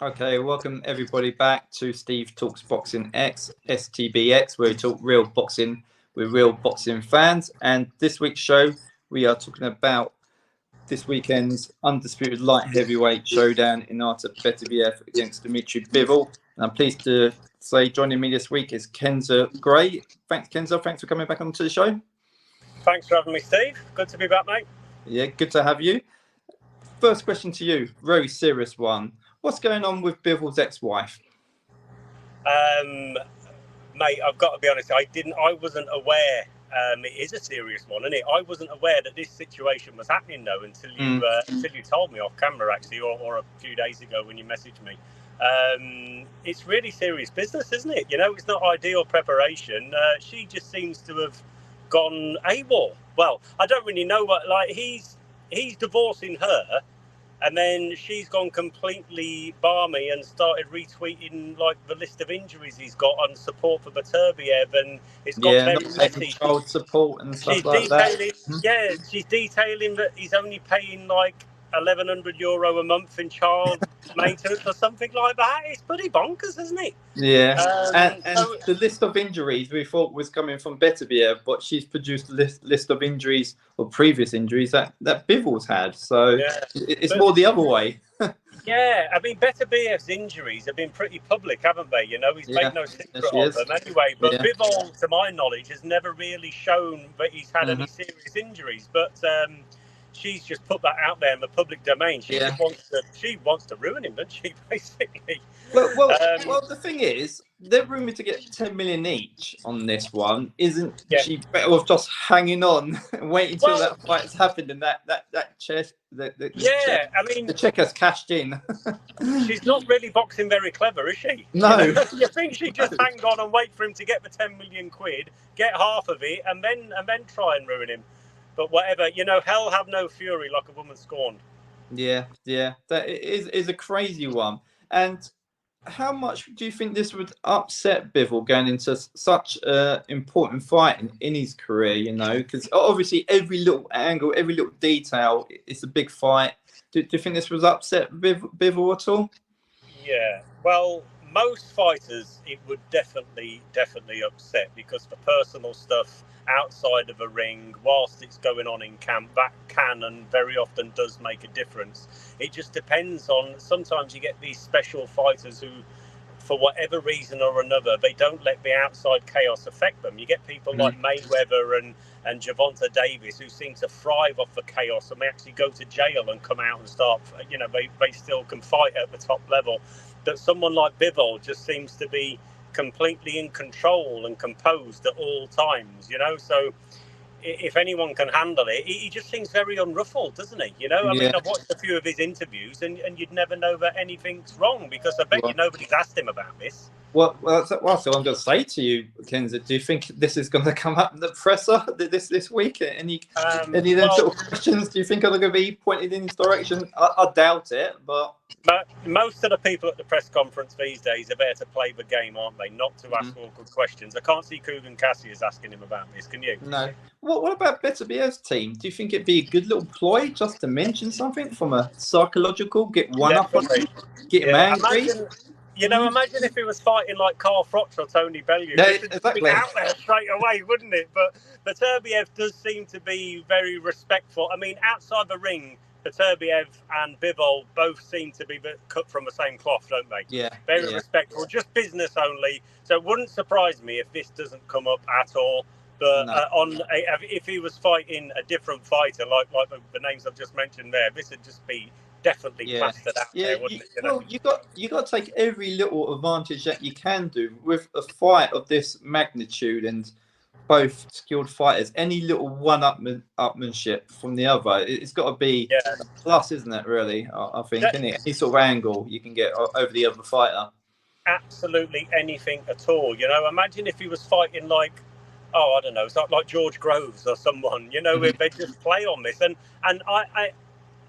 Okay, welcome everybody back to Steve Talks Boxing X, STBX, where we talk real boxing with real boxing fans. And this week's show, we are talking about this weekend's undisputed light heavyweight showdown in Artur Beterbiev against Dmitry Bivol. And I'm pleased to say joining me this week is Kenzer Gray. Thanks, Kenzer. Thanks for coming back onto the show. Thanks for having me, Steve. Good to be back, mate. Yeah, good to have you. First question to you, very serious one. What's going on with Bivol's ex-wife? Mate, I've got to be honest. I wasn't aware. It is a serious one, isn't it? I wasn't aware that this situation was happening though until you told me off camera, actually, or a few days ago when you messaged me. It's really serious business, isn't it? You know, it's not ideal preparation. She just seems to have gone AWOL. Well, I don't really know what. Like he's divorcing her. And then she's gone completely balmy and started retweeting like the list of injuries he's got on support for Beterbiev, and it's got very messy. Child support and stuff like that. Yeah, she's detailing that he's only paying like €1,100 a month in child maintenance or something like that. It's pretty bonkers, isn't it? Yeah, and so, the list of injuries we thought was coming from Beterbiev, but she's produced a list of injuries or previous injuries that Bivol's had. So it's more the other way. Yeah, I mean, Beterbiev's injuries have been pretty public, haven't they? You know, he's made no secret of them anyway. But Bivol, to my knowledge, has never really shown that he's had any serious injuries. But she's just put that out there in the public domain. She wants to ruin him, doesn't she? Basically. Well, the thing is, they're rumored to get 10 million each on this one. Isn't she better off just hanging on and waiting until that fight's happened and that chest? The check has cashed in. She's not really boxing very clever, is she? No. You think she'd just hang on and wait for him to get the 10 million quid, get half of it, and then try and ruin him? But whatever, you know, hell have no fury like a woman scorned. Yeah, that is a crazy one. And how much do you think this would upset Bivol going into such an important fight in his career, you know? Because obviously every little angle, every little detail, it's a big fight. Do you think this would upset Bivol at all? Yeah, well, most fighters, it would definitely upset because the personal stuff outside of a ring, whilst it's going on in camp, that can and very often does make a difference. It just depends on, sometimes you get these special fighters who, for whatever reason or another, they don't let the outside chaos affect them. You get people like Mayweather and Gervonta Davis who seem to thrive off the chaos, and they actually go to jail and come out and start, you know, they still can fight at the top level. But someone like Bivol just seems to be completely in control and composed at all times, you know. So if anyone can handle it, he just seems very unruffled, doesn't he? You know, I mean, I've watched a few of his interviews and you'd never know that anything's wrong because I bet you nobody's asked him about this. So I'm going to say to you, Kenzer, do you think this is going to come up in the presser this week? Any of them sort of questions do you think are going to be pointed in his direction? I doubt it, but most of the people at the press conference these days are there to play the game, aren't they? Not to ask awkward questions. I can't see Kugan Cassius asking him about this, can you? No. What about Beterbiev's team? Do you think it'd be a good little ploy just to mention something from a psychological, get one up on him, get him angry? Imagine if he was fighting like Carl Froch or Tony Bellew. Exactly. Out there straight away, wouldn't it? But Beterbiev does seem to be very respectful. I mean, outside the ring, Beterbiev and Bivol both seem to be cut from the same cloth, don't they? Yeah. Very respectful, just business only. So it wouldn't surprise me if this doesn't come up at all. But if he was fighting a different fighter, like the names I've just mentioned there, this would just be definitely plastered out there, wouldn't it? Well, you got to take every little advantage that you can do with a fight of this magnitude and both skilled fighters. Any little one-upmanship from the other, it's got to be a plus, isn't it? Really, I think, isn't it? Any sort of angle you can get over the other fighter. Absolutely anything at all. You know, imagine if he was fighting like, I don't know, it's like George Groves or someone. You know, if they just play on this, and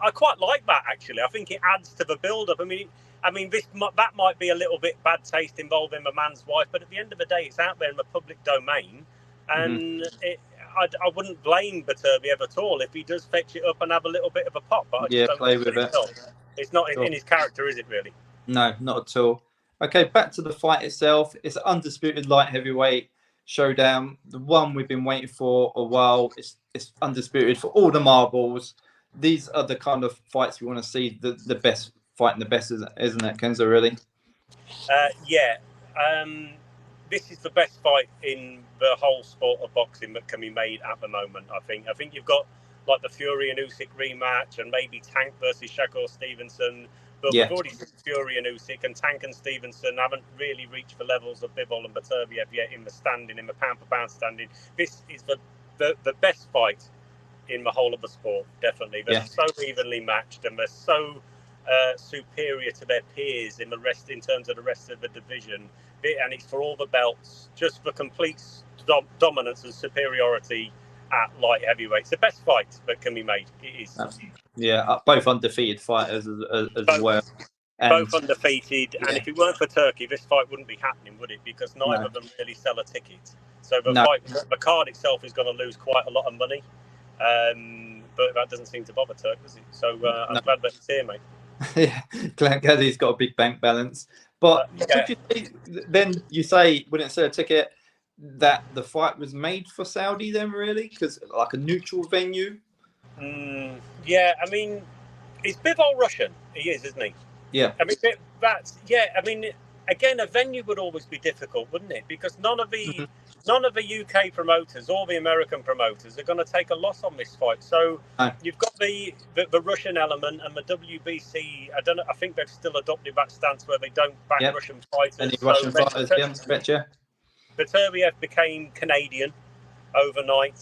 I quite like that actually. I think it adds to the build-up. I mean, that might be a little bit bad taste involving a man's wife, but at the end of the day, it's out there in the public domain, and I wouldn't blame Beterbiev at all if he does fetch it up and have a little bit of a pop. But I just don't play with it. It's not in his character, is it really? No, not at all. Okay, back to the fight itself. It's an undisputed light heavyweight showdown. The one we've been waiting for a while. It's undisputed for all the marbles. These are the kind of fights we want to see. The best fighting the best, isn't it, Kenzo? Really? Yeah. This is the best fight in the whole sport of boxing that can be made at the moment. I think you've got like the Fury and Usyk rematch, and maybe Tank versus Shakur Stevenson. But we've already seen Fury and Usyk, and Tank and Stevenson haven't really reached the levels of Bivol and Beterbiev yet in the standing, in the pound-for-pound standing. This is the best fight in the whole of the sport, definitely. They're so evenly matched, and they're so superior to their peers in terms of the rest of the division. And it's for all the belts, just for complete dominance and superiority at light heavyweight. It's the best fight that can be made. It is. Yeah, both undefeated fighters as well. And, both undefeated, and if it weren't for Turkey, this fight wouldn't be happening, would it? Because neither of them really sell a ticket. So the card itself is going to lose quite a lot of money, but that doesn't seem to bother Turk, does it? So I'm glad that he's here, mate. Yeah, glad he's got a big bank balance. But then you say, wouldn't sell a ticket, that the fight was made for Saudi then, really? Because like a neutral venue? Yeah, I mean, is Bivol Russian? He is, isn't he? Yeah. I mean, again, a venue would always be difficult, wouldn't it? Because none of the UK promoters or the American promoters are going to take a loss on this fight. So you've got the Russian element, and the WBC. I think they've still adopted that stance where they don't back Russian fighters. Any Russian fighters? Yeah, Beterbiev became Canadian overnight.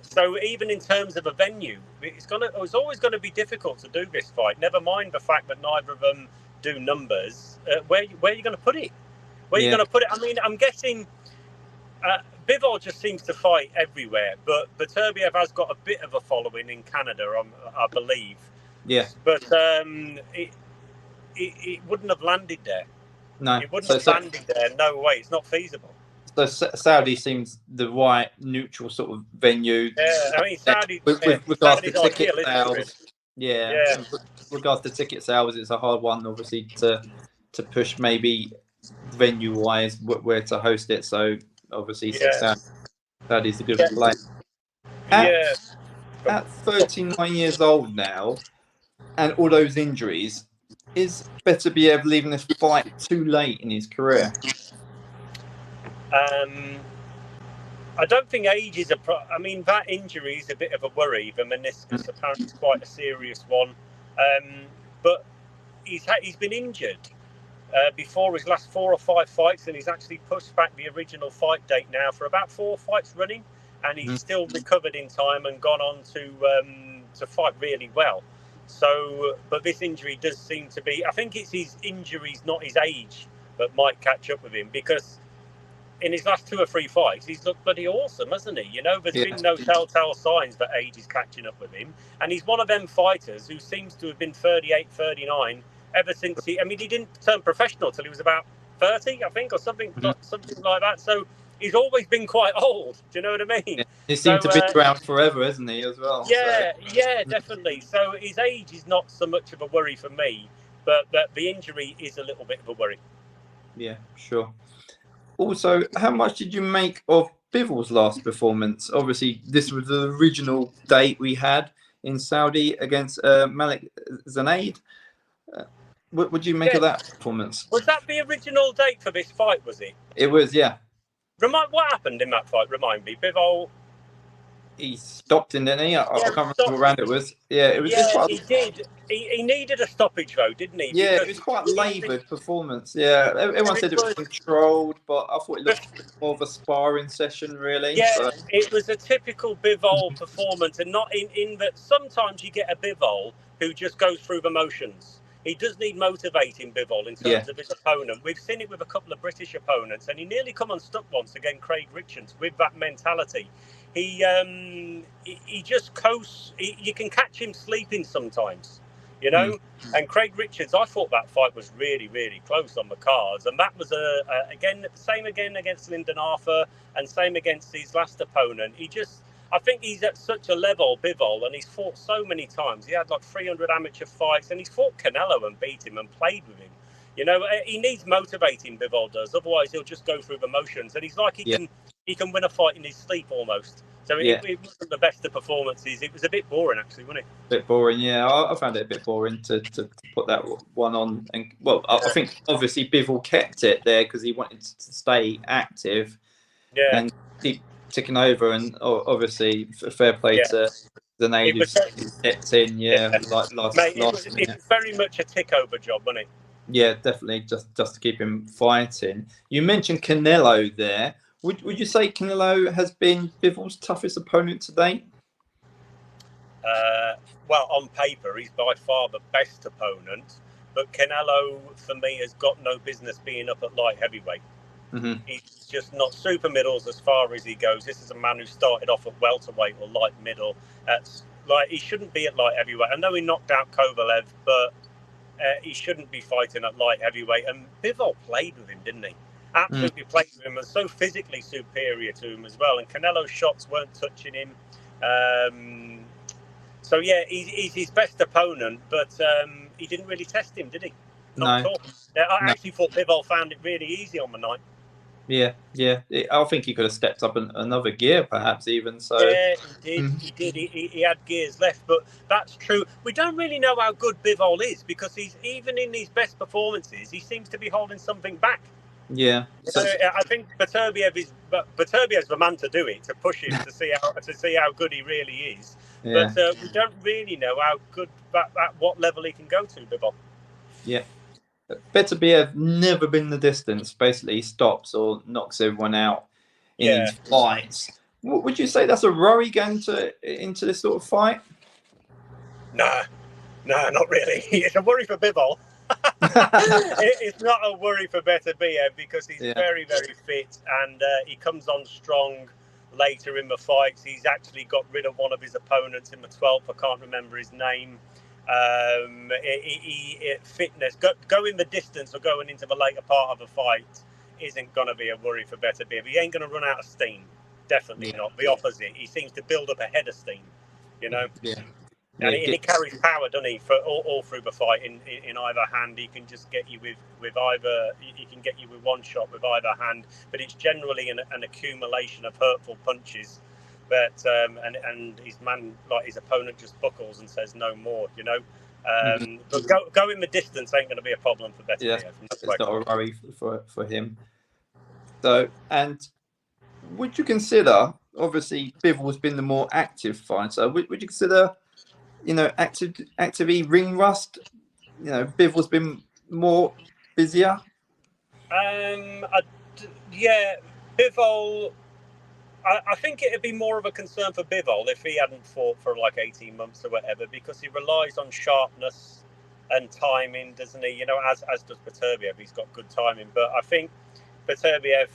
So even in terms of a venue, it's always going to be difficult to do this fight. Never mind the fact that neither of them do numbers. Where are you going to put it? Where are you going to put it? I mean, I'm guessing Bivol just seems to fight everywhere, but Beterbiev has got a bit of a following in Canada, I believe. Yeah. But it wouldn't have landed there. No. It wouldn't have landed there. No way. It's not feasible. So Saudi seems the right neutral sort of venue. Yeah, I mean, Saudi with regards to ticket ideal, sales. Yeah. With regards to ticket sales, it's a hard one, obviously, to push maybe venue-wise where to host it. So obviously, Saudi's a good play. At 39 years old now, and all those injuries, is Beterbiev leaving this fight too late in his career? I don't think age is I mean, that injury is a bit of a worry. The meniscus apparently is quite a serious one. But he's been injured before his last 4 or 5 fights, and he's actually pushed back the original fight date now for about 4 fights running, and he's still recovered in time and gone on to fight really well. So, but this injury does seem to be, I think it's his injuries, not his age, that might catch up with him, because in his last 2 or 3 fights, he's looked bloody awesome, hasn't he? You know, there's been no telltale signs that age is catching up with him. And he's one of them fighters who seems to have been 38, 39 ever since he didn't turn professional till he was about 30, I think, or something like that. So he's always been quite old. Do you know what I mean? Yeah. He seemed to be around forever, hasn't he, as well? Yeah, definitely. So his age is not so much of a worry for me, but the injury is a little bit of a worry. Yeah, sure. Also, how much did you make of Bivol's last performance? Obviously, this was the original date we had in Saudi against Malik Zanaid. What would you make of that performance? Was that the original date for this fight, was it? It was, yeah. What happened in that fight? Remind me. Bivol... He stopped him, didn't he? I can't remember what round it was. Yeah, it was. He did. He needed a stoppage, though, didn't he? Yeah, it was quite laboured performance. Yeah, everyone said it was controlled, but I thought it looked more of a sparring session, really. Yeah, so. It was a typical Bivol performance, and not in that sometimes you get a Bivol who just goes through the motions. He does need motivating, Bivol, in terms of his opponent. We've seen it with a couple of British opponents, and he nearly come unstuck once against Craig Richards with that mentality. He just coasts. You can catch him sleeping sometimes, you know. And Craig Richards, I thought that fight was really, really close on the cards, and that was same again against Lyndon Arthur, and same against his last opponent. I think he's at such a level, Bivol, and he's fought so many times. He had like 300 amateur fights, and he's fought Canelo and beat him and played with him. You know, he needs motivating. Bivol does, otherwise he'll just go through the motions. And he's like he can win a fight in his sleep almost. So it wasn't the best of performances. It was a bit boring, actually, wasn't it? A bit boring, yeah. I found it a bit boring to put that one on. And well, I think obviously Bivol kept it there because he wanted to stay active and keep ticking over. And obviously, fair play to the natives who stepped in, like last Mate, minute. It was very much a tick over job, wasn't it? Yeah, definitely, just to keep him fighting. You mentioned Canelo there. Would you say Canelo has been Bivol's toughest opponent to date? Well, on paper, he's by far the best opponent. But Canelo, for me, has got no business being up at light heavyweight. Mm-hmm. He's just not super middles as far as he goes. This is a man who started off at welterweight or light middle. He shouldn't be at light heavyweight. I know he knocked out Kovalev, but he shouldn't be fighting at light heavyweight. And Bivol played with him, didn't he? Absolutely played with him, and so physically superior to him as well. And Canelo's shots weren't touching him. So yeah, he's his best opponent, but he didn't really test him, did he? Not at all. I actually thought Bivol found it really easy on the night. Yeah. I think he could have stepped up another gear, perhaps even. So yeah, he did. He had gears left, but that's true. We don't really know how good Bivol is because he's even in his best performances, he seems to be holding something back. Yeah, so, I think Beterbiev's the man to do it, to push him to see how good he really is. Yeah. But we don't really know how good at what level he can go to, Bivol. Yeah. Beterbiev never been the distance. Basically, he stops or knocks everyone out in his fights. Would you say that's a worry going into this sort of fight? Nah, not really. It's a worry for Bivol. It's not a worry for Beterbiev because he's very, very fit and he comes on strong later in the fights. He's actually got rid of one of his opponents in the 12th. I can't remember his name. Fitness, going the distance or going into the later part of a fight isn't going to be a worry for Beterbiev. He ain't going to run out of steam. Definitely not. The opposite. He seems to build up a head of steam, you know? Yeah. And he carries power, doesn't he? For all through the fight. In either hand, he can just get you with either. He can get you with one shot with either hand, but it's generally an accumulation of hurtful punches. But and his opponent just buckles and says no more, you know. But going the distance ain't going to be a problem for Beterbiev. Yeah, it's not a worry for him. So, and would you consider, obviously, Bivol's been the more active fighter. Would you consider, actively ring rust? Bivol's been more busier. Bivol. I think it'd be more of a concern for Bivol if he hadn't fought for like 18 months or whatever, because he relies on sharpness and timing, doesn't he? As does Beterbiev. He's got good timing, but I think Beterbiev,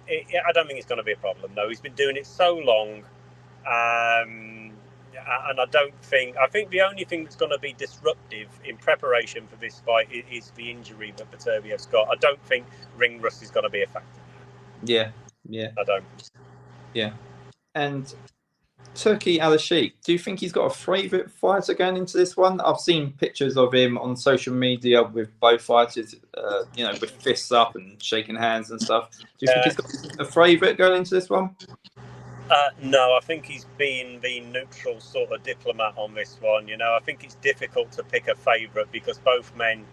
I don't think it's going to be a problem. No, he's been doing it so long, and I think the only thing that's going to be disruptive in preparation for this fight is the injury that Beterbiev's got. I don't think ring rust is going to be a factor. Yeah. I don't. Yeah. And Turki Al-Sheikh, do you think he's got a favourite fighter going into this one? I've seen pictures of him on social media with both fighters, with fists up and shaking hands and stuff. Do you think he's got a favourite going into this one? No, I think he's being the neutral sort of diplomat on this one. I think it's difficult to pick a favourite because both men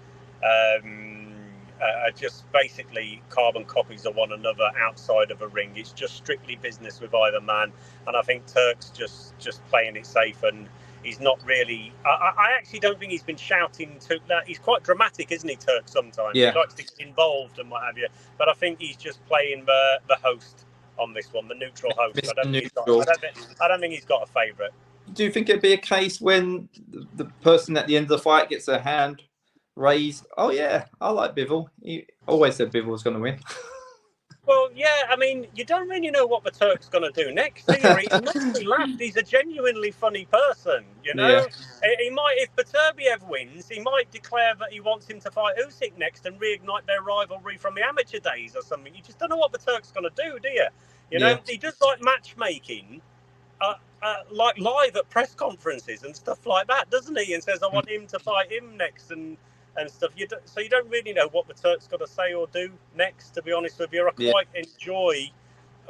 are just basically carbon copies of one another outside of a ring. It's just strictly business with either man, and I think Turk's just playing it safe, and he's not really. I actually don't think he's been shouting to that. He's quite dramatic, isn't he, Turk? Sometimes he likes to get involved and what have you. But I think he's just playing the host on this one, the neutral host. I don't think he's got a favourite. Do you think it'd be a case when the person at the end of the fight gets their hand raised? Oh yeah, I like Bivol. He always said Bivol was going to win. Well, yeah, I mean, you don't really know what the Turk's going to do next. He makes me laugh. He's a genuinely funny person, Yeah. He might, if Beterbiev wins, he might declare that he wants him to fight Usyk next and reignite their rivalry from the amateur days or something. You just don't know what the Turk's going to do you? He does like matchmaking, like live at press conferences and stuff like that, doesn't he? And says, I want him to fight him next and and stuff. So you don't really know what the Turk's got to say or do next. To be honest with you, I quite enjoy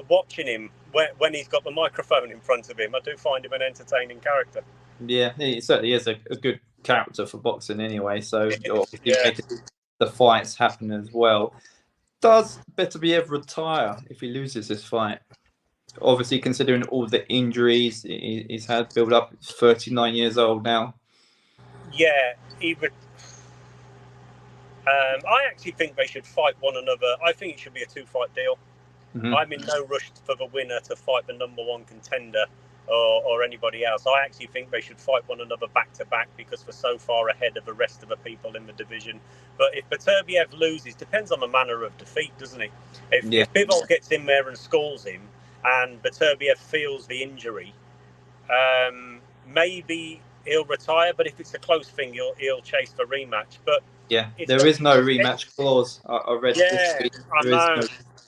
watching him when he's got the microphone in front of him. I do find him an entertaining character. Yeah, he certainly is a good character for boxing anyway. So obviously making the fights happen as well. Does Beterbiev retire if he loses this fight? Obviously, considering all the injuries he's had built up, he's 39 years old now. Yeah, he would. I actually think they should fight one another. I think it should be a 2-fight deal. Mm-hmm. I'm in no rush for the winner to fight the #1 contender or anybody else. I actually think they should fight one another back to back because we're so far ahead of the rest of the people in the division. But if Beterbiev loses, depends on the manner of defeat, doesn't it? If Bivol gets in there and schools him and Beterbiev feels the injury, maybe he'll retire. But if it's a close thing, he'll chase the rematch. But there is no rematch clause. I read this week. I know.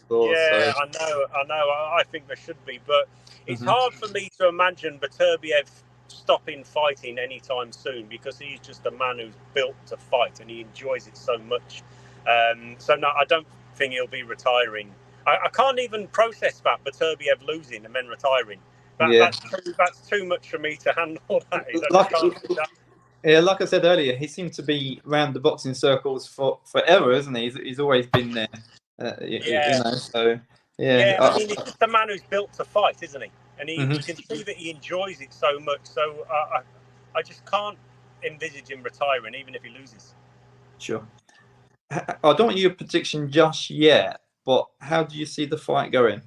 Clause, I know. I think there should be, but it's hard for me to imagine Beterbiev stopping fighting anytime soon because he's just a man who's built to fight and he enjoys it so much. So no, I don't think he'll be retiring. I can't even process that Beterbiev losing and then retiring. That's too much for me to handle. Like I said earlier, he seemed to be around the boxing circles forever, isn't he? He's always been there. You know, so I mean, he's just a man who's built to fight, isn't he? And you can see that he enjoys it so much. So I just can't envisage him retiring, even if he loses. Sure. I don't want your prediction just yet, but how do you see the fight going?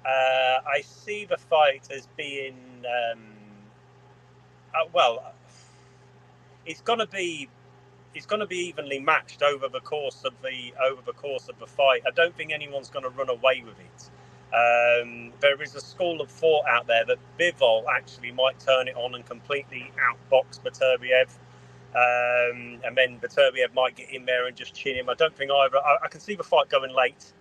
I see the fight as being it's going to be evenly matched over the course of the fight. I don't think anyone's going to run away with it. There is a school of thought out there that Bivol actually might turn it on and completely outbox Beterbiev, and then Beterbiev might get in there and just chin him. I don't think either. I can see the fight going late.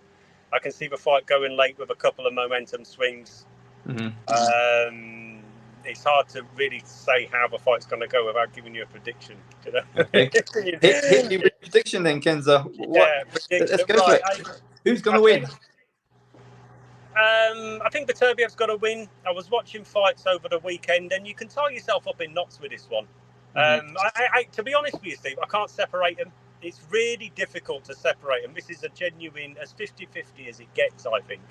I can see the fight going late with a couple of momentum swings. It's hard to really say how the fight's going to go without giving you a prediction. You know? Okay. hit me with a prediction then, Kenzer. Let's go for it. Who's going to win? I think Beterbiev's going to win. I was watching fights over the weekend, and you can tie yourself up in knots with this one. To be honest with you, Steve, I can't separate them. It's really difficult to separate them. This is a genuine, as 50-50 as it gets, I think.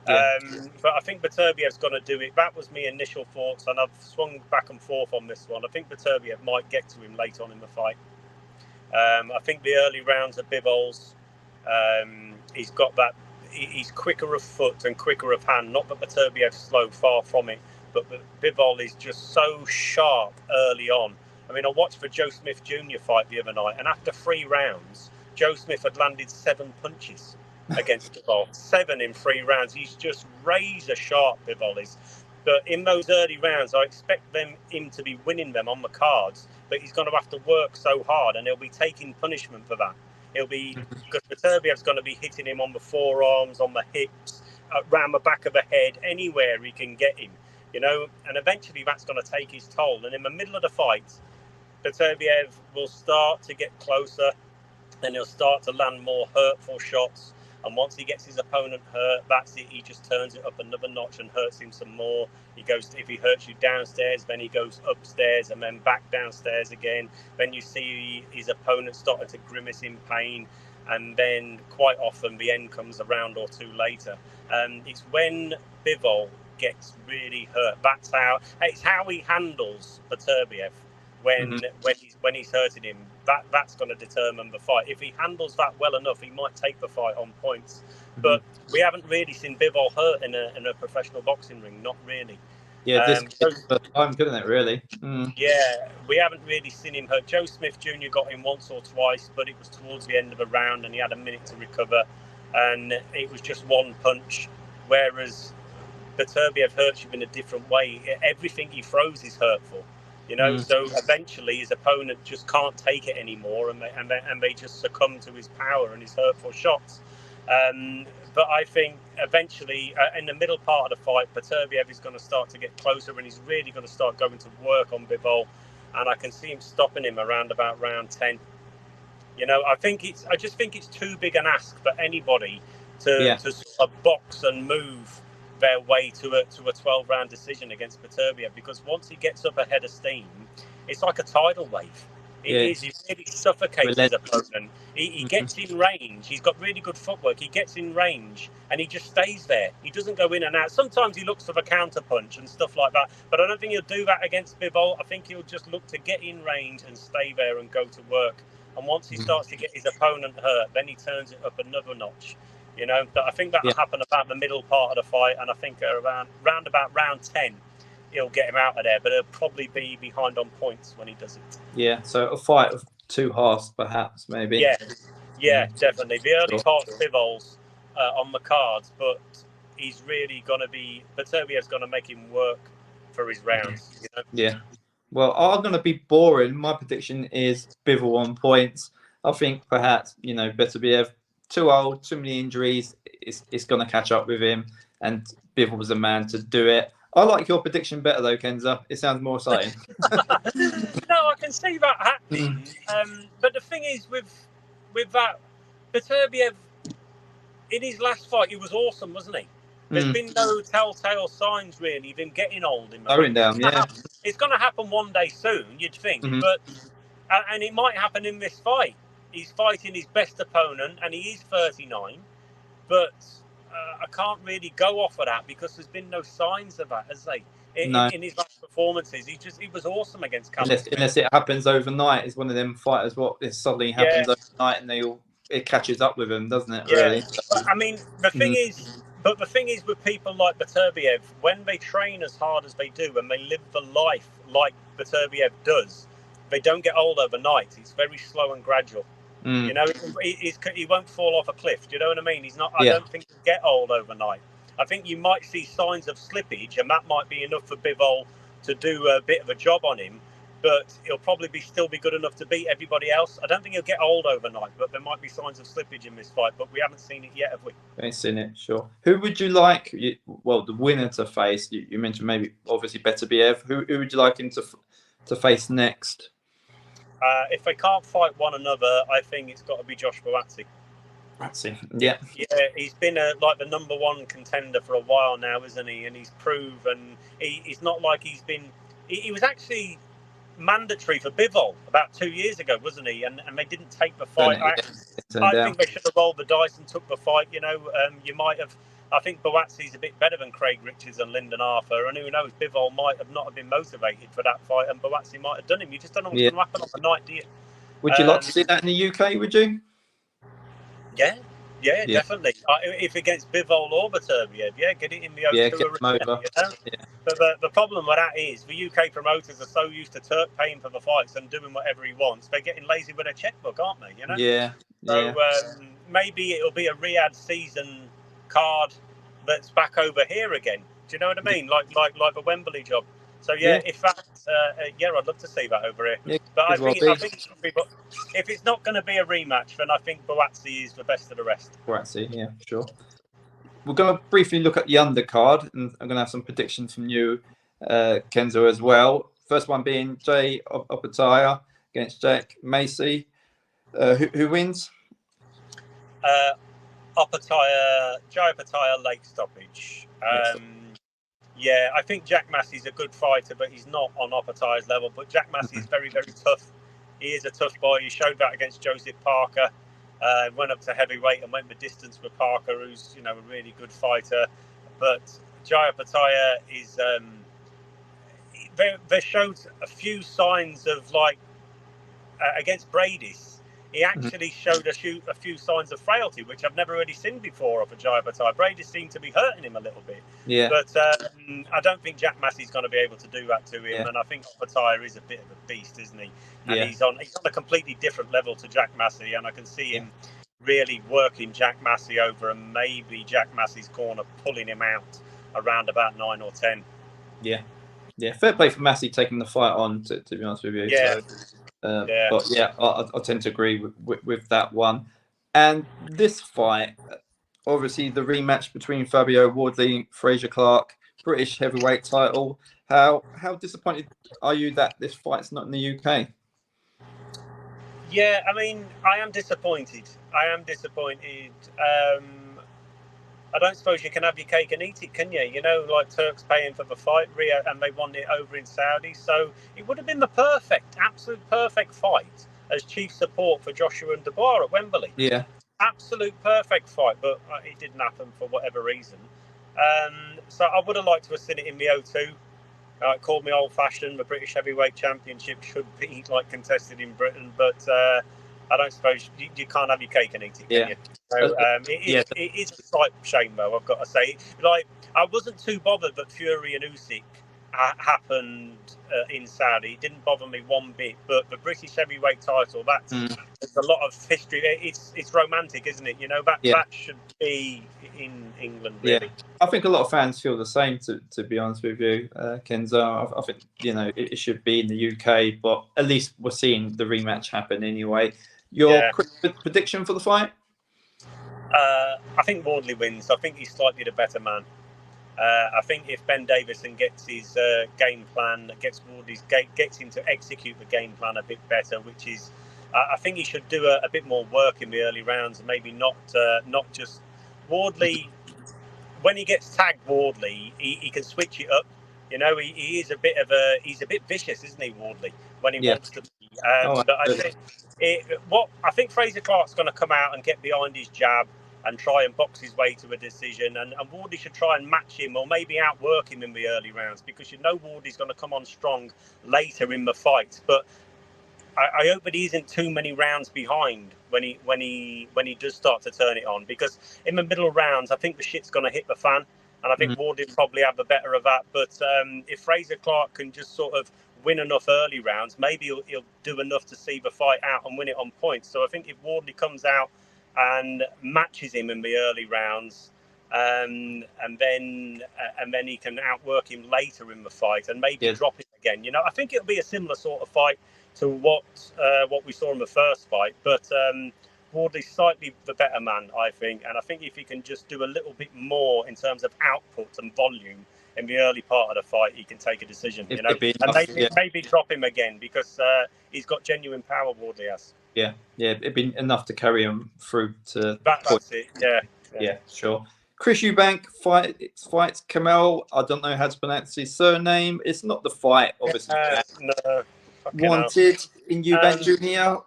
But I think Beterbiev's going to do it. That was my initial thoughts, and I've swung back and forth on this one. I think Beterbiev might get to him late on in the fight. I think the early rounds are Bivol's. He's got that. He's quicker of foot and quicker of hand. Not that Beterbiev's slow, far from it, but Bivol is just so sharp early on. I mean, I watched the Joe Smith Jr. fight the other night, and after 3 rounds, Joe Smith had landed 7 punches against Bivol. 7 in 3 rounds. He's just razor sharp, Bivol is. But in those early rounds, I expect him to be winning them on the cards, but he's going to have to work so hard, and he'll be taking punishment for that. He'll be, because Beterbiev's going to be hitting him on the forearms, on the hips, around the back of the head, anywhere he can get him, you know, and eventually that's going to take his toll. And in the middle of the fight, Beterbiev will start to get closer, and he'll start to land more hurtful shots. And once he gets his opponent hurt, that's it. He just turns it up another notch and hurts him some more. If he hurts you downstairs, then he goes upstairs and then back downstairs again. Then you see his opponent starting to grimace in pain. And then quite often the end comes a round or 2 later. It's when Bivol gets really hurt. It's how he handles Beterbiev when he's hurting him. That's going to determine the fight. If he handles that well enough, he might take the fight on points. But we haven't really seen Bivol hurt in a professional boxing ring. Not really. Yeah, this goes for time, couldn't it, really? Yeah, we haven't really seen him hurt. Joe Smith Jr. got him once or twice, but it was towards the end of the round and he had a minute to recover. And it was just 1 punch. Whereas Beterbiev hurts you in a different way. Everything he throws is hurtful. You know, so eventually his opponent just can't take it anymore, and they just succumb to his power and his hurtful shots. But I think eventually, in the middle part of the fight, Beterbiev is going to start to get closer, and he's really going to start going to work on Bivol. and I can see him stopping him around about round 10. You know, I just think it's too big an ask for anybody to sort of box and move their way to a 12-round decision against Beterbiev, because once he gets up ahead of steam, it's like a tidal wave. It is. He really suffocates his opponent. He gets in range. He's got really good footwork. He gets in range and he just stays there. He doesn't go in and out. Sometimes he looks for the counter punch and stuff like that, but I don't think he'll do that against Bivol. I think he'll just look to get in range and stay there and go to work. And once he starts to get his opponent hurt, then he turns it up another notch. You know, but I think that'll happen about the middle part of the fight, and I think around about round 10, he'll get him out of there, but he'll probably be behind on points when he does it. Yeah, so a fight of two halves, perhaps, maybe. Yeah, definitely. The early part of Bivol's on the cards, but he's really going to be... Beterbiev's going to make him work for his rounds, you know? Yeah. Well, I'm going to be boring. My prediction is Bivol on points. I think perhaps, you know, Beterbiev, too old, too many injuries. It's going to catch up with him, and Bivol was the man to do it. I like your prediction better, though, Kenzer. It sounds more exciting. No, I can see that happening. But the thing is, with that, Beterbiev, in his last fight, he was awesome, wasn't he? There's been no telltale signs, really, of him getting old. It's going to happen one day soon, you'd think. But and it might happen in this fight. He's fighting his best opponent, and he is 39. But I can't really go off of that because there's been no signs of that, has they? In his last performances, he was awesome against Callum. Unless it happens overnight, it's one of them fighters. What it suddenly happens overnight, and it catches up with them, doesn't it? Really. I mean, the thing is with people like Beterbiev, when they train as hard as they do and they live the life like Beterbiev does, they don't get old overnight. It's very slow and gradual. You know, he won't fall off a cliff. Do you know what I mean? He's not. I don't think he'll get old overnight. I think you might see signs of slippage, and that might be enough for Bivol to do a bit of a job on him. But he'll probably still be good enough to beat everybody else. I don't think he'll get old overnight, but there might be signs of slippage in this fight. But we haven't seen it yet, have we? We ain't seen it, sure. Who would you like? The winner to face. You mentioned maybe obviously Beterbiev. Who would you like him to face next? If they can't fight one another, I think it's got to be Josh Bouts. Yeah, he's been like the number one contender for a while now, isn't he? And he's proven he's not like he's been. He was actually mandatory for Bivol about 2 years ago, wasn't he? And they didn't take the fight. I think they should have rolled the dice and took the fight. You know, you might have. I think Bouatsi's a bit better than Craig Richards and Lyndon Arthur, and who knows, Bivol might have not have been motivated for that fight, and Bouatsi might have done him. You just don't know what's going to happen on the night, do you? Would you like to see that in the UK? Would you? Yeah, definitely. If against Bivol or Beterbiev, get it in the O2 arena. You know? But the problem with that is the UK promoters are so used to paying for the fights and doing whatever he wants. They're getting lazy with their checkbook, aren't they? You know. So maybe it'll be a Riyadh season card that's back over here again. Do you know what I mean? Like the Wembley job. So if that, I'd love to see that over here. But I think if it's not going to be a rematch, then I think Bouatsi is the best of the rest. Bouatsi, yeah, sure. We're going to briefly look at the undercard, and I'm going to have some predictions from you, Kenzo, as well. First one being Jay Opataya against Macy. Who wins? Jai Opataya late stoppage. I think Jack Massey's a good fighter, but he's not on Opataya's level. But Jack Massey is very, very tough. He is a tough boy. He showed that against Joseph Parker. Went up to heavyweight and went the distance with Parker, who's a really good fighter. But Jai Opataya is. They showed a few signs of against Brady's. He actually showed a few signs of frailty, which I've never really seen before of a Jai Opataya. Brady seemed to be hurting him a little bit. Yeah. But I don't think Jack Massey's going to be able to do that to him. Yeah. And I think Opataya is a bit of a beast, isn't he? And he's on a completely different level to Jack Massey. And I can see him really working Jack Massey over, and maybe Jack Massey's corner pulling him out around about 9 or 10. Yeah. Yeah. Fair play for Massey taking the fight on, to be honest with you. Yeah. So, but I tend to agree with that one. And this fight, obviously the rematch between Fabio Wardley, Fraser Clark, British heavyweight title. How disappointed are you that this fight's not in the UK? Yeah, I mean, I am disappointed. I don't suppose you can have your cake and eat it, can you? You know, like Turks paying for the fight, and they won it over in Saudi. So it would have been the absolute perfect fight as chief support for Joshua and Dubois at Wembley. Yeah. Absolute perfect fight, but it didn't happen for whatever reason. So I would have liked to have seen it in the O2. Called me old-fashioned. The British Heavyweight Championship should be like contested in Britain, but I don't suppose you can't have your cake and eat it, can you? So, it is a slight shame, though, I've got to say. Like, I wasn't too bothered that Fury and Usyk happened in Saudi. It didn't bother me one bit, but the British Heavyweight title, that's a lot of history. It's romantic, isn't it? You know, that should be in England, really. Yeah. I think a lot of fans feel the same, to be honest with you, Kenzer. I think, you know, it should be in the UK, but at least we're seeing the rematch happen anyway. Your quick prediction for the fight? I think Wardley wins. I think he's slightly the better man. I think if Ben Davison gets his game plan, gets him to execute the game plan a bit better, which is, I think he should do a bit more work in the early rounds, and maybe not just Wardley. When he gets tagged, Wardley, he can switch it up. You know, he's a bit vicious, isn't he, Wardley, when he wants to be. But I think Fraser Clark's going to come out and get behind his jab and try and box his way to a decision, and Wardley should try and match him or maybe outwork him in the early rounds, because you know Wardley's going to come on strong later in the fight. But I hope that he isn't too many rounds behind when he does start to turn it on, because in the middle rounds I think the shit's going to hit the fan, and I think Wardley probably have the better of that. But if Fraser Clark can just sort of win enough early rounds, maybe he'll do enough to see the fight out and win it on points. So I think if Wardley comes out and matches him in the early rounds, and then he can outwork him later in the fight and maybe drop him again. You know, I think it'll be a similar sort of fight to what we saw in the first fight, but Wardley's slightly the better man, I think. And I think if he can just do a little bit more in terms of output and volume in the early part of the fight, he can take a decision, you know, and maybe drop him again, because he's got genuine power, Wardley has. Yeah, it'd be enough to carry him through to. That's it. Yeah, sure. Chris Eubank fights Kamel. I don't know how to pronounce his surname. It's not the fight, obviously. No. Wanted in Eubank Jr.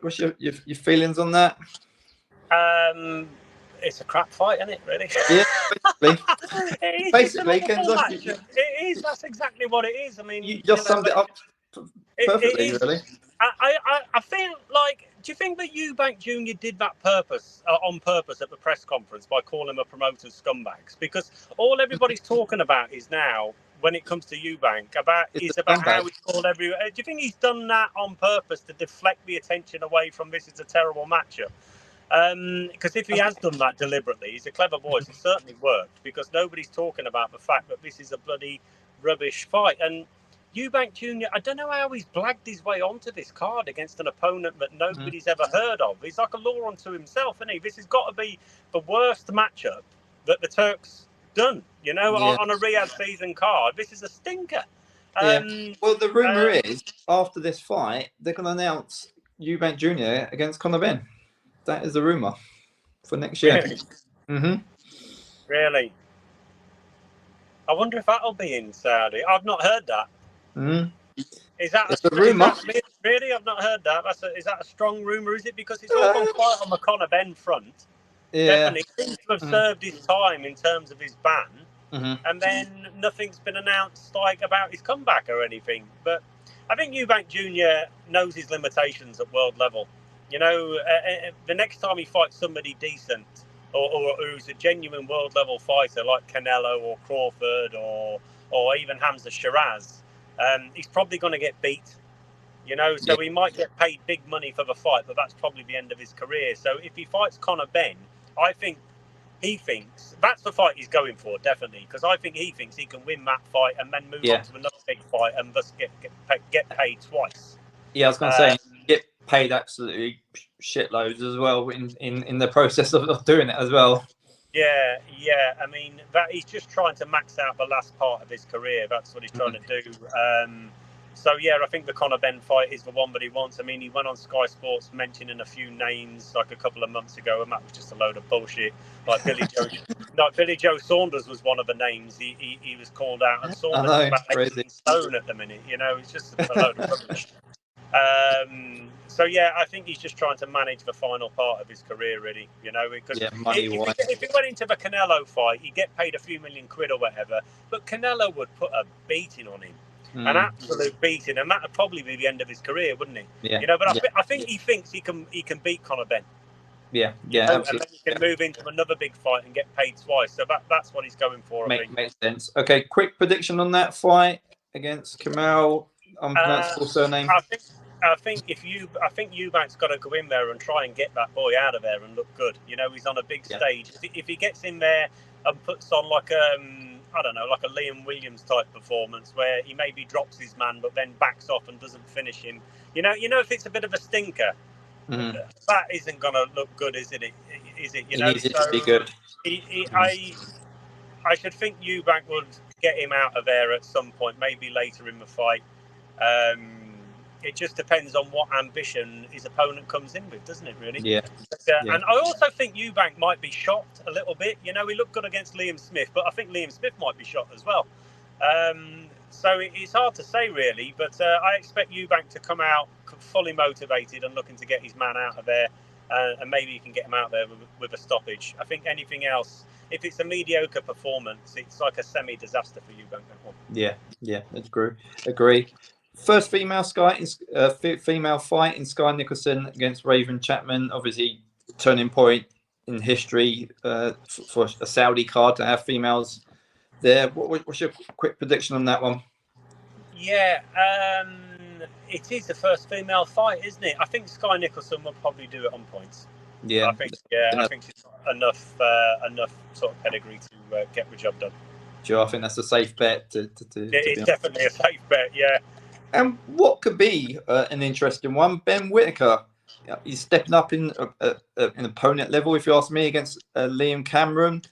What's your feelings on that? It's a crap fight, isn't it? Really? Yeah, basically. It is. That's exactly what it is. I mean, you just summed it up perfectly, really. I feel like, do you think that Eubank Jr. did that on purpose at the press conference by calling them a promoter's scumbags? Because all everybody's talking about is now, when it comes to Eubank, about how he's called everyone. Do you think he's done that on purpose to deflect the attention away from this is a terrible matchup? Because if he has done that deliberately, he's a clever boy. It certainly worked, because nobody's talking about the fact that this is a bloody rubbish fight. And Eubank Jr., I don't know how he's blagged his way onto this card against an opponent that nobody's ever heard of. He's like a law unto himself, isn't he? This has got to be the worst matchup that the Turks done, you know, on a Riyadh season card. This is a stinker. Well, the rumour is, after this fight, they're going to announce Eubank Jr. against Conor Benn. That is the rumour for next year. Really? Really? I wonder if that'll be in Saudi. I've not heard that. Is that a rumour? Really? I've not heard that. Is that a strong rumour? Is it because it's all gone quiet on the Conor Benn front? Yeah. Definitely seems to have served his time in terms of his ban, and then nothing's been announced about his comeback or anything. But I think Eubank Jr. knows his limitations at world level. You know, the next time he fights somebody decent or who's a genuine world level fighter like Canelo or Crawford or even Hamza Shiraz, he's probably going to get beat. You know, so he might get paid big money for the fight, but that's probably the end of his career. So if he fights Conor Benn, I think he thinks that's the fight he's going for, definitely, because I think he thinks he can win that fight and then move on to another big fight and thus get paid twice. Yeah, I was going to say, get paid absolutely shitloads as well in the process of doing it as well. Yeah, yeah. I mean, that he's just trying to max out the last part of his career. That's what he's trying to do. So yeah, I think the Conor Benn fight is the one that he wants. I mean, he went on Sky Sports mentioning a few names like a couple of months ago, and that was just a load of bullshit. Like Billy Joe Saunders was one of the names he was called out, and Saunders is about 18 stone at the minute. You know, it's just a load of rubbish. So yeah, I think he's just trying to manage the final part of his career, really. You know, because if he went into the Canelo fight, he'd get paid a few million quid or whatever, but Canelo would put a beating on him, an absolute beating, and that'd probably be the end of his career, wouldn't he? Yeah. You know, but I think he thinks he can beat Conor Benn. Yeah, and then he can move into another big fight and get paid twice. So that's what he's going for. I think makes sense. Okay, quick prediction on that fight against Kamal. Unpronounceable surname. I think Eubank's got to go in there and try and get that boy out of there and look good. You know, he's on a big stage. If he gets in there and puts on like I don't know, like a Liam Williams type performance where he maybe drops his man but then backs off and doesn't finish him. You know, if it's a bit of a stinker, that isn't going to look good, is it? Is it? You know, needs it to be good. I should think Eubank would get him out of there at some point, maybe later in the fight. It just depends on what ambition his opponent comes in with, doesn't it, really? Yeah. And I also think Eubank might be shocked a little bit. You know, he looked good against Liam Smith, but I think Liam Smith might be shocked as well. So it's hard to say, really, but I expect Eubank to come out fully motivated and looking to get his man out of there, and maybe you can get him out there with a stoppage. I think anything else, if it's a mediocre performance, it's like a semi-disaster for Eubank. Yeah, agree. First female fight in Sky Nicholson against Raven Chapman. Obviously, turning point in history for a Saudi card to have females there. What's your quick prediction on that one? Yeah, it is the first female fight, isn't it? I think Sky Nicholson will probably do it on points. Yeah, I think she's got enough sort of pedigree to get the job done. Sure, I think that's a safe bet. It's definitely a safe bet, yeah. And what could be an interesting one? Ben Whittaker, he's stepping up in an opponent level, if you ask me, against Liam Cameron.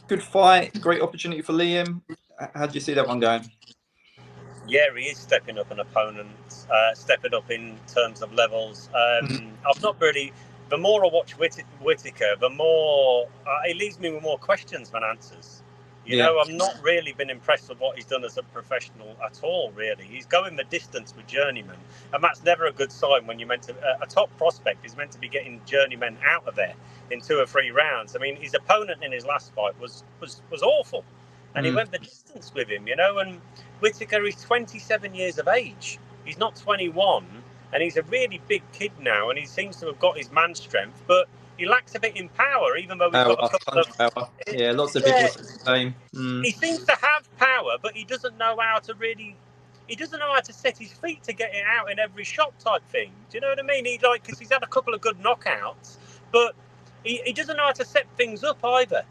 Good fight, great opportunity for Liam. How do you see that one going? Yeah, he is stepping up an opponent, stepping up in terms of levels. I've not really. The more I watch Whittaker, the more it leaves me with more questions than answers. You know, I've not really been impressed with what he's done as a professional at all, really. He's going the distance with journeymen, and that's never a good sign when you're meant to... a top prospect is meant to be getting journeymen out of there in 2 or 3 rounds. I mean, his opponent in his last fight was awful, and he went the distance with him, you know, and Whittaker is 27 years of age. He's not 21, and he's a really big kid now, and he seems to have got his man strength, but he lacks a bit in power, even though he's got a couple of power. Yeah, lots of people say the same. He seems to have power, but he doesn't know how to really. He doesn't know how to set his feet to get it out in every shot type thing. Do you know what I mean? Because he's had a couple of good knockouts, but he doesn't know how to set things up either.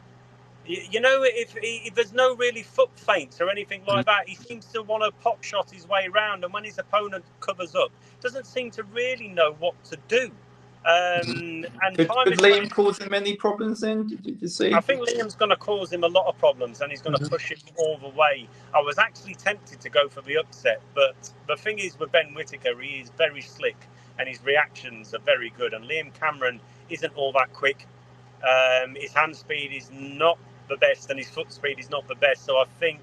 You know, if there's no really foot feints or anything like that, he seems to want to pop shot his way around, and when his opponent covers up, doesn't seem to really know what to do. Could Liam cause him any problems then? Did you see? I think Liam's going to cause him a lot of problems, and he's going to push him all the way. I was actually tempted to go for the upset, but the thing is with Ben Whittaker, he is very slick and his reactions are very good, and Liam Cameron isn't all that quick. His hand speed is not the best and his foot speed is not the best, so I think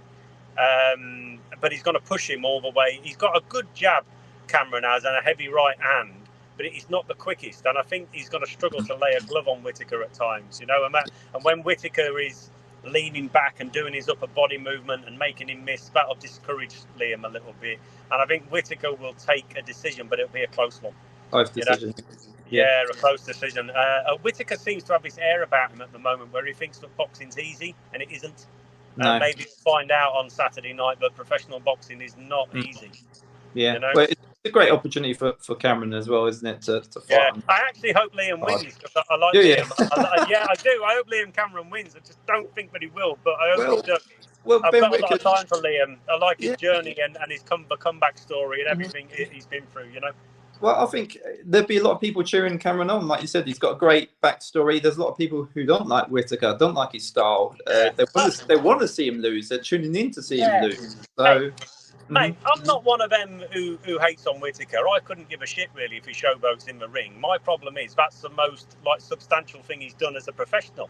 but he's going to push him all the way. He's got a good jab, Cameron has, and a heavy right hand, but it's not the quickest, and I think he's going to struggle to lay a glove on Whittaker at times, you know. And when Whittaker is leaning back and doing his upper body movement and making him miss, that'll discourage Liam a little bit. And I think Whittaker will take a decision, but it'll be a close one. Close decision. Yeah, a close decision. Whittaker seems to have this air about him at the moment where he thinks that boxing's easy, and it isn't. No. Maybe we'll find out on Saturday night, but professional boxing is not easy. Yeah, you know? Well, it's a great opportunity for Cameron as well, isn't it? To fight. Yeah, I actually hope Liam wins because I like Liam. I do. I hope Liam Cameron wins. I just don't think that he will, but I hope he does. Well, I've got a lot of time for Liam. I like his journey and his comeback story and everything he's been through, you know. Well, I think there'd be a lot of people cheering Cameron on. Like you said, he's got a great backstory. There's a lot of people who don't like Whittaker, don't like his style. They want to see him lose. They're tuning in to see him lose. So, mate, I'm not one of them who hates on Whittaker. I couldn't give a shit really if he showboats in the ring. My problem is that's the most substantial thing he's done as a professional.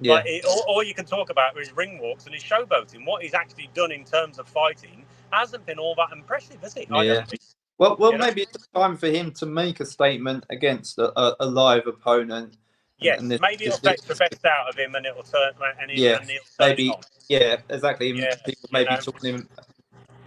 Yeah. All you can talk about is ring walks and his showboating. What he's actually done in terms of fighting hasn't been all that impressive, has it? I don't think. Well, maybe it's time for him to make a statement against a live opponent. Yes, maybe it'll take the best out of him, and it'll turn. And he'll turn maybe. on. Yeah, exactly. People maybe talking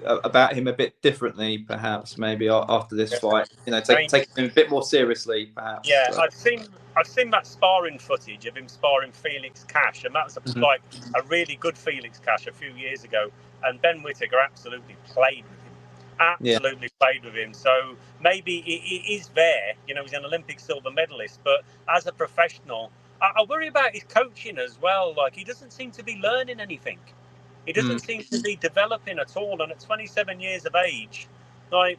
about him a bit differently, perhaps. Maybe after this fight, take him a bit more seriously, perhaps. Yeah, I've seen that sparring footage of him sparring Felix Cash, and that was a really good Felix Cash a few years ago. And Ben Whittaker absolutely played with him. Played with him. So maybe it is there. He's an Olympic silver medalist, but as a professional, I worry about his coaching as well. Like, he doesn't seem to be learning anything. He doesn't seem to be developing at all. And at 27 years of age, like,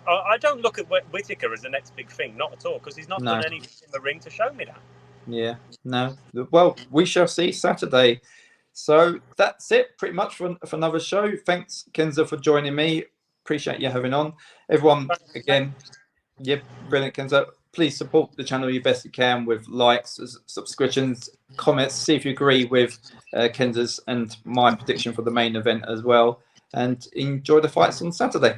I don't look at Whittaker as the next big thing, not at all, because he's not done anything in the ring to show me that. Yeah, no. Well, we shall see Saturday. So that's it pretty much for another show. Thanks, Kenzer, for joining me. Appreciate you having on. Everyone, again, brilliant, Kenzer. Please support the channel your best you can with likes, subscriptions, comments. See if you agree with Kenzer's and my prediction for the main event as well. And enjoy the fights on Saturday.